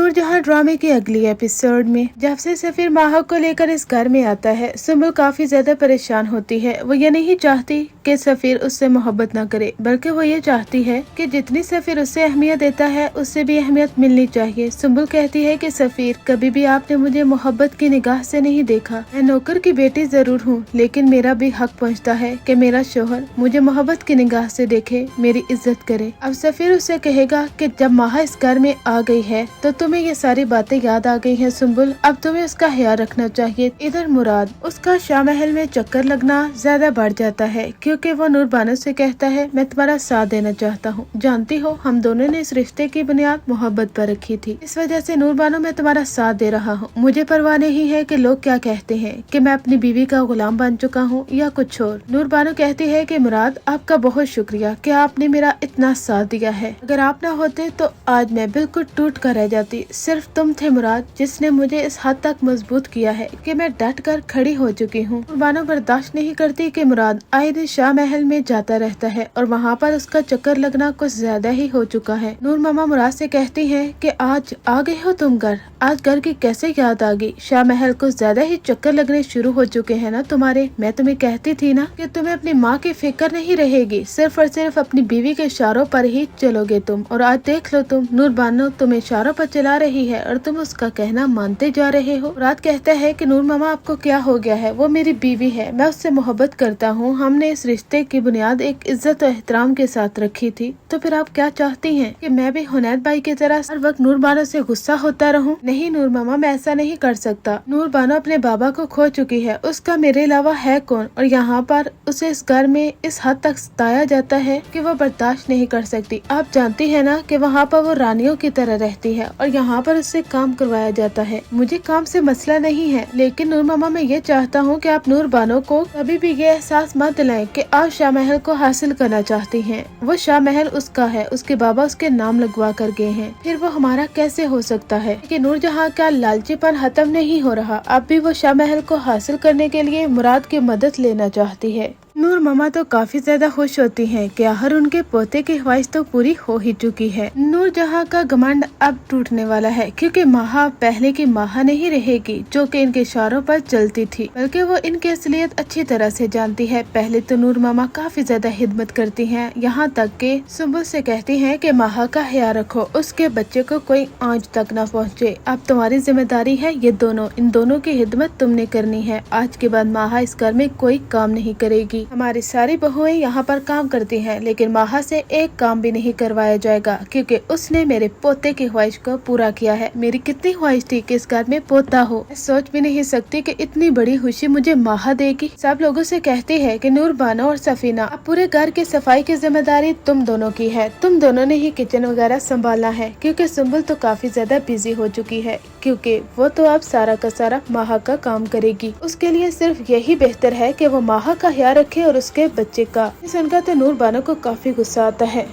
नूर जहां ड्रामे के अगली एपिसोड में जब से सफीर माहा को लेकर इस घर में आता है, सुम्बुल काफी ज्यादा परेशान होती है। वो ये नहीं चाहती कि सफीर उससे मोहब्बत न करे, बल्कि वो ये चाहती है कि जितनी सफीर उससे अहमियत देता है उससे भी अहमियत मिलनी चाहिए। सुम्बुल कहती है कि सफीर, कभी भी आपने मुझे मोहब्बत की निगाह से नहीं देखा। मैं नौकर की बेटी जरूर हूँ, लेकिन मेरा भी हक पहुँचता है कि मेरा शोहर मुझे मोहब्बत की निगाह से देखे, मेरी इज्जत करे। अब सफीर उससे कहेगा कि जब माहा इस घर में आ गई है तो तुम्हें ये सारी बातें याद आ गई हैं सुम्बुल, अब तुम्हें उसका ख्याल रखना चाहिए। इधर मुराद, उसका शाह महल में चक्कर लगना ज्यादा बढ़ जाता है, क्योंकि वो नूर बानो से कहता है मैं तुम्हारा साथ देना चाहता हूँ। जानती हो, हम दोनों ने इस रिश्ते की बुनियाद मोहब्बत पर रखी थी, इस वजह से नूर बानो मैं तुम्हारा साथ दे रहा हूँ। मुझे परवाह नहीं है कि लोग क्या कहते हैं, कि मैं अपनी बीवी का गुलाम बन चुका हूँ या कुछ और। नूर बानो कहती है कि मुराद, आपका बहुत शुक्रिया कि आपने मेरा इतना साथ दिया है। अगर आप ना होते तो आज मैं बिल्कुल टूट कर रह जाती। सिर्फ तुम थे मुराद जिसने मुझे इस हद तक मजबूत किया है कि मैं डट कर खड़ी हो चुकी हूँ। बानो बर्दाश्त नहीं करती कि मुराद आए दिन शाह महल में जाता रहता है और वहाँ पर उसका चक्कर लगना कुछ ज्यादा ही हो चुका है। नूर मामा मुराद से कहती है कि आज आ गए हो तुम घर, आज घर की कैसे याद आ गई? शाह महल को ज्यादा ही चक्कर लगने शुरू हो चुके हैं ना तुम्हारे। मैं तुम्हें कहती थी ना कि तुम्हें अपनी माँ की फिक्र नहीं रहेगी, सिर्फ और सिर्फ अपनी बीवी के इशारों पर ही चलोगे तुम। और आज देख लो तुम, नूर बानो तुम्हें इशारों पर चला रही है और तुम उसका कहना मानते जा रहे हो। मुराद कहता है कि नूर मामा आपको क्या हो गया है? वो मेरी बीवी है, मैं उससे मोहब्बत करता हूँ। हमने इस रिश्ते की बुनियाद एक इज्जत और एहतराम के साथ रखी थी, तो फिर आप क्या चाहती हैं कि मैं भी हुनैद भाई की तरह हर वक्त नूर बानो से गुस्सा होता रहूं? नहीं नूर मामा, मैं ऐसा नहीं कर सकता। नूर बानो अपने बाबा को खो चुकी है, उसका मेरे अलावा है कौन? और यहाँ पर उसे इस घर में इस हद तक सताया जाता है कि वो बर्दाश्त नहीं कर सकती। आप जानती है ना कि वहाँ पर वो रानियों की तरह रहती है और यहाँ पर उससे काम करवाया जाता है। मुझे काम से मसला नहीं है, लेकिन नूर मामा मैं ये चाहता हूँ कि आप नूर बानो को कभी भी ये एहसास मत दिलाएं कि आप शाह महल को हासिल करना चाहती हैं। वो शाह महल उसका है, उसके बाबा उसके नाम लगवा कर गए हैं, फिर वो हमारा कैसे हो सकता है? कि नूर जहाँ का लालचीपन खत्म नहीं हो रहा, अब भी वो शाह महल को हासिल करने के लिए मुराद की मदद लेना चाहती है। नूर मामा तो काफी ज्यादा खुश होती हैं कि आखिर उनके पोते की ख्वाहिश तो पूरी हो ही चुकी है। नूर जहाँ का घमंड अब टूटने वाला है, क्योंकि माहा पहले की माहा नहीं रहेगी जो कि इनके इशारों पर चलती थी, बल्कि वो इनकी असलियत अच्छी तरह से जानती है। पहले तो नूर मामा काफी ज्यादा खिदमत करती हैं, यहाँ तक कि सुम्बुल से कहती हैं कि माहा का ख्याल रखो, उसके बच्चे को कोई आंच तक न पहुँचे। अब तुम्हारी जिम्मेदारी है ये दोनों, इन दोनों की खिदमत तुमने करनी है। आज के बाद माहा इस घर में कोई काम नहीं करेगी। हमारी सारी बहुएं यहाँ पर काम करती हैं, लेकिन माहा से एक काम भी नहीं करवाया जाएगा, क्योंकि उसने मेरे पोते की ख्वाहिश को पूरा किया है। मेरी कितनी ख्वाहिश थी कि इस घर में पोता हो, मैं सोच भी नहीं सकती कि इतनी बड़ी खुशी मुझे माहा देगी। सब लोगों से कहती है कि नूर बानो और सफीना, अब पूरे घर की सफाई की जिम्मेदारी तुम दोनों की है, तुम दोनों ने ही किचन वगैरह संभालना है, क्योंकि सुम्बुल तो काफी ज्यादा बिजी हो चुकी है, क्योंकि वो तो अब सारा का सारा माहा का काम करेगी। उसके लिए सिर्फ यही बेहतर है कि वो माहा का ख्याल रखे और उसके बच्चे का। सुनकर तो नूर बानो को काफी गुस्सा आता है।